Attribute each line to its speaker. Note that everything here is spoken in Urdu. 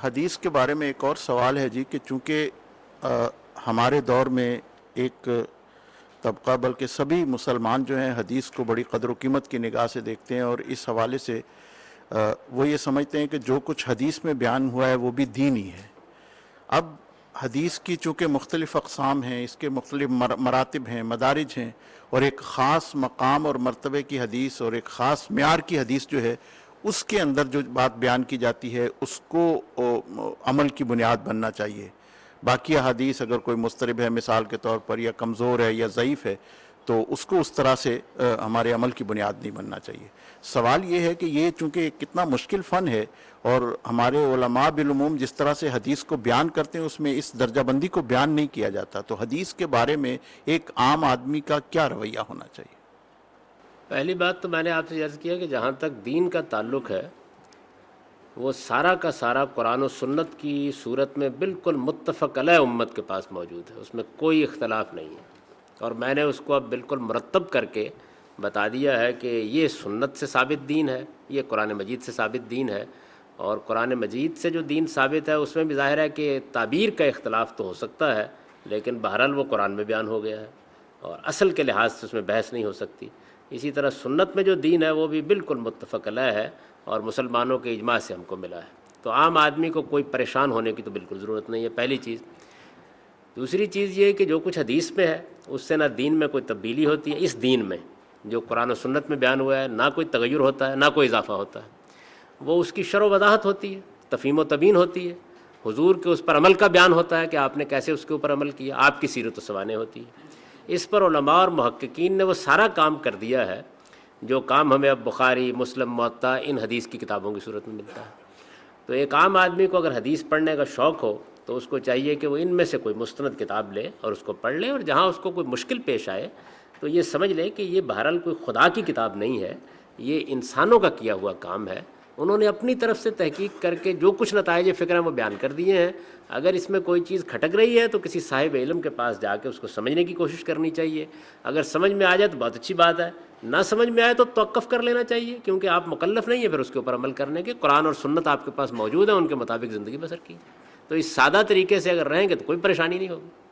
Speaker 1: حدیث کے بارے میں ایک اور سوال ہے جی کہ چونکہ ہمارے دور میں ایک طبقہ بلکہ سبھی مسلمان جو ہیں حدیث کو بڑی قدر و قیمت کی نگاہ سے دیکھتے ہیں، اور اس حوالے سے وہ یہ سمجھتے ہیں کہ جو کچھ حدیث میں بیان ہوا ہے وہ بھی دین ہی ہے۔ اب حدیث کی چونکہ مختلف اقسام ہیں، اس کے مختلف مراتب ہیں، مدارج ہیں، اور ایک خاص مقام اور مرتبے کی حدیث اور ایک خاص معیار کی حدیث جو ہے اس کے اندر جو بات بیان کی جاتی ہے اس کو عمل کی بنیاد بننا چاہیے۔ باقی احادیث اگر کوئی مضطرب ہے مثال کے طور پر، یا کمزور ہے یا ضعیف ہے، تو اس کو اس طرح سے ہمارے عمل کی بنیاد نہیں بننا چاہیے۔ سوال یہ ہے کہ یہ چونکہ کتنا مشکل فن ہے، اور ہمارے علماء بالعموم جس طرح سے حدیث کو بیان کرتے ہیں اس میں اس درجہ بندی کو بیان نہیں کیا جاتا، تو حدیث کے بارے میں ایک عام آدمی کا کیا رویہ ہونا چاہیے؟
Speaker 2: پہلی بات تو میں نے آپ سے عرض کیا کہ جہاں تک دین کا تعلق ہے وہ سارا کا سارا قرآن و سنت کی صورت میں بالکل متفق علیہ امت کے پاس موجود ہے، اس میں کوئی اختلاف نہیں ہے، اور میں نے اس کو اب بالکل مرتب کر کے بتا دیا ہے کہ یہ سنت سے ثابت دین ہے، یہ قرآن مجید سے ثابت دین ہے، اور قرآن مجید سے جو دین ثابت ہے اس میں بھی ظاہر ہے کہ تعبیر کا اختلاف تو ہو سکتا ہے، لیکن بہرحال وہ قرآن میں بیان ہو گیا ہے اور اصل کے لحاظ سے اس میں بحث نہیں ہو سکتی۔ اسی طرح سنت میں جو دین ہے وہ بھی بالکل متفق علیہ ہے اور مسلمانوں کے اجماع سے ہم کو ملا ہے، تو عام آدمی کو کوئی پریشان ہونے کی تو بالکل ضرورت نہیں ہے، پہلی چیز۔ دوسری چیز یہ کہ جو کچھ حدیث میں ہے اس سے نہ دین میں کوئی تبدیلی ہوتی ہے، اس دین میں جو قرآن و سنت میں بیان ہوا ہے نہ کوئی تغیر ہوتا ہے نہ کوئی اضافہ ہوتا ہے، وہ اس کی شرح و وضاحت ہوتی ہے، تفہیم و تبیین ہوتی ہے، حضور کے اس پر عمل کا بیان ہوتا ہے کہ آپ نے کیسے اس کے اوپر عمل کیا، آپ کی سیرت و سوانح ہوتی ہے۔ اس پر علماء اور محققین نے وہ سارا کام کر دیا ہے جو کام ہمیں اب بخاری، مسلم، موطا ان حدیث کی کتابوں کی صورت میں ملتا ہے۔ تو ایک عام آدمی کو اگر حدیث پڑھنے کا شوق ہو تو اس کو چاہیے کہ وہ ان میں سے کوئی مستند کتاب لے اور اس کو پڑھ لے، اور جہاں اس کو کوئی مشکل پیش آئے تو یہ سمجھ لے کہ یہ بہرحال کوئی خدا کی کتاب نہیں ہے، یہ انسانوں کا کیا ہوا کام ہے، انہوں نے اپنی طرف سے تحقیق کر کے جو کچھ نتائج فکر ہیں وہ بیان کر دیے ہیں۔ اگر اس میں کوئی چیز کھٹک رہی ہے تو کسی صاحب علم کے پاس جا کے اس کو سمجھنے کی کوشش کرنی چاہیے، اگر سمجھ میں آ جائے تو بہت اچھی بات ہے، نہ سمجھ میں آئے تو توقف کر لینا چاہیے، کیونکہ آپ مکلف نہیں ہیں پھر اس کے اوپر عمل کرنے کے، قرآن اور سنت آپ کے پاس موجود ہیں، ان کے مطابق زندگی بسر کیجیے۔ تو اس سادہ طریقے سے اگر رہیں گے تو کوئی پریشانی نہیں ہوگی۔